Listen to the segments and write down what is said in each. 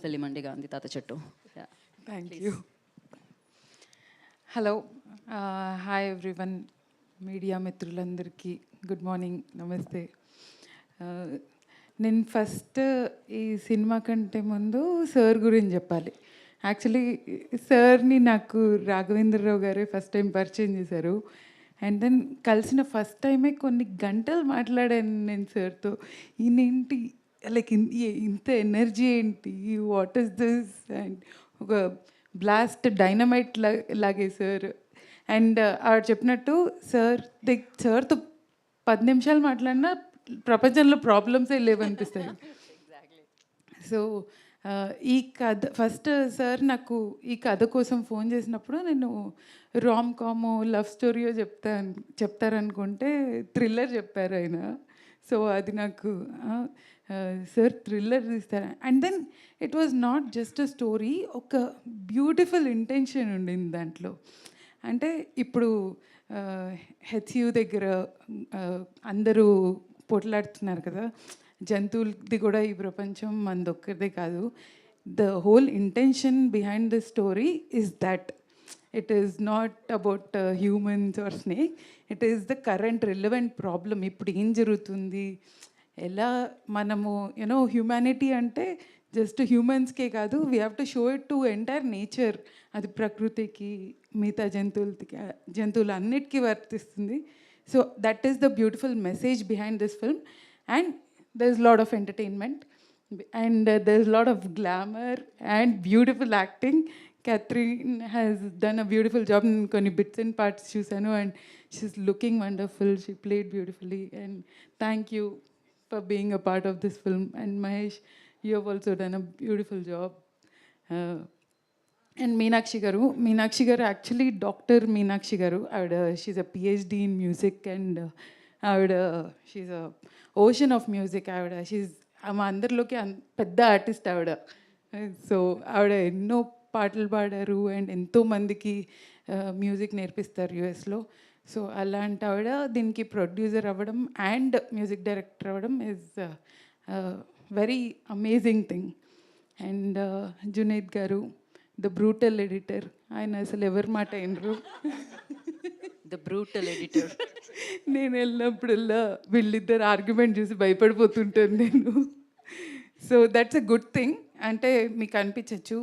Film అండి గాంధీ తాత చెట్టు. Thank you. Hello, hi everyone, media మిత్రులందరికీ గుడ్ మార్నింగ్, నమస్తే. నేను ఫస్ట్ ఈ సినిమా కంటే ముందు సార్ గురించి చెప్పాలి. యాక్చువల్లీ సార్ని నాకు రాఘవేంద్రరావు గారే ఫస్ట్ టైం పరిచయం చేశారు. అండ్ దెన్ కలిసిన ఫస్ట్ టైమే కొన్ని గంటలు మాట్లాడాను నేను సార్తో. ఈయనేంటి లైక్ ఇంత ఎనర్జీ ఏంటి, వాట్ ఈస్ దిస్, అండ్ ఒక బ్లాస్ట్ డైనమైట్ లాగే సార్. అండ్ ఆవిడ చెప్పినట్టు సార్తో 10 నిమిషాలు మాట్లాడినా ప్రపంచంలో ప్రాబ్లమ్సే లేవనిపిస్తాయి. సో ఈ కథ ఫస్ట్ సార్ నాకు ఈ కథ కోసం ఫోన్ చేసినప్పుడు నేను రామ్ కామో లవ్ స్టోరీయో చెప్తారనుకుంటే థ్రిల్లర్ చెప్పారు ఆయన. సో అది నాకు సార్ థ్రిల్లర్ తీస్తారు. And then it was not just a story, ఒక బ్యూటిఫుల్ ఇంటెన్షన్ ఉండింది దాంట్లో. అంటే ఇప్పుడు హెచ్యు దగ్గర అందరూ పోట్లాడుతున్నారు కదా, జంతువులది కూడా ఈ ప్రపంచం మనదొక్కరిదే కాదు. The whole intention behind the story is that it is not about humans or snake, it is the current relevant problem. ఇప్పుడు ఏం జరుగుతుంది, ఎలా మనము హ్యూమానిటీ అంటే జస్ట్ హ్యూమన్స్కే కాదు, we have to show it to entire nature. అది ప్రకృతికి, మిగతా జంతువులు అన్నిటికీ వర్తిస్తుంది. So that is the beautiful message behind this film. And there is a lot of entertainment and there is a lot of glamour and beautiful acting. Catherine has done a beautiful job in konni bits and parts chusanu, and she's looking wonderful. She played beautifully, and thank you for being a part of this film. And Mahesh, you have also done a beautiful job. And Meenakshi garu actually Dr. Meenakshi garu, she's a PhD in music, and she's a ocean of music. ఆమె అందరిలోకి పెద్ద artist ఆవిడ. So ఆవిడ ఎన్నో పాటలు పాడారు and ఎంతోమందికి music నేర్పిస్తారు యుఎస్లో. సో అలాంటి ఆవిడ దీనికి ప్రొడ్యూసర్ అవ్వడం అండ్ మ్యూజిక్ డైరెక్టర్ అవ్వడం is very amazing thing. And Junaid గారు, ద బ్రూటల్ ఎడిటర్, ఆయన అసలు ఎవరి మాట అయినరు. The brutal editor. నేను వెళ్ళినప్పుడల్లా వీళ్ళిద్దరు ఆర్గ్యుమెంట్ చూసి భయపడిపోతుంటాను నేను. So that's a good thing. అంటే మీకు అనిపించవచ్చు,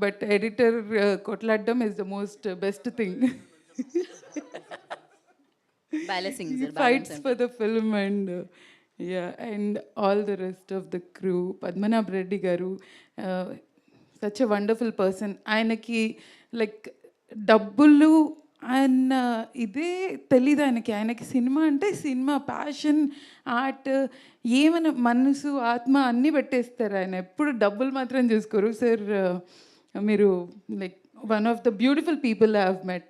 బట్ ఎడిటర్ కొట్లాడడం is the most best thing. Fights for the film and and all the rest of the crew. Padmanabh Reddy garu, such a wonderful person. ఆయనకి లైక్ డబ్బులు ఆయన ఇదే తెలీదు ఆయనకి సినిమా అంటే సినిమా, ప్యాషన్, ఆర్ట్, ఏమైనా మనసు, ఆత్మ అన్నీ పెట్టేస్తారు. ఆయన ఎప్పుడు డబ్బులు మాత్రం చూసుకోరు. సార్ మీరు like one of the beautiful people I have met.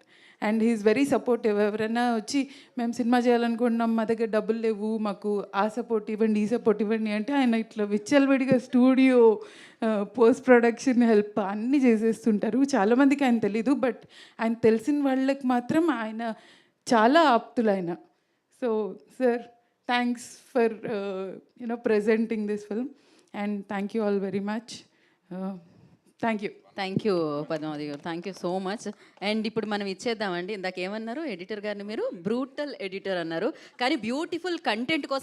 And he is very supportive. ఎవరైనా వచ్చి మేము సినిమా చేయాలనుకుంటున్నాం, మా దగ్గర డబ్బులు లేవు, మాకు ఆ సపోర్ట్ ఇవ్వండి, ఈ సపోర్ట్ ఇవ్వండి అంటే ఆయన ఇట్లా విచ్చలవిడిగా స్టూడియో, పోస్ట్ ప్రొడక్షన్ హెల్ప్ అన్నీ చేసేస్తుంటారు. చాలామందికి ఆయన తెలీదు, బట్ ఆయన తెలిసిన వాళ్ళకి మాత్రం ఆయన చాలా ఆప్తులు ఆయన. So sir, thanks for presenting this film, and thank you all very much. Thank you Padmavathi garu, thank you so much. And ఇప్పుడు మనం ఇచ్చేద్దామండి. ఇందాక ఏమన్నారు ఎడిటర్ గారిని, మీరు బ్రూటల్ ఎడిటర్ అన్నారు, కానీ బ్యూటిఫుల్ కంటెంట్ కోసం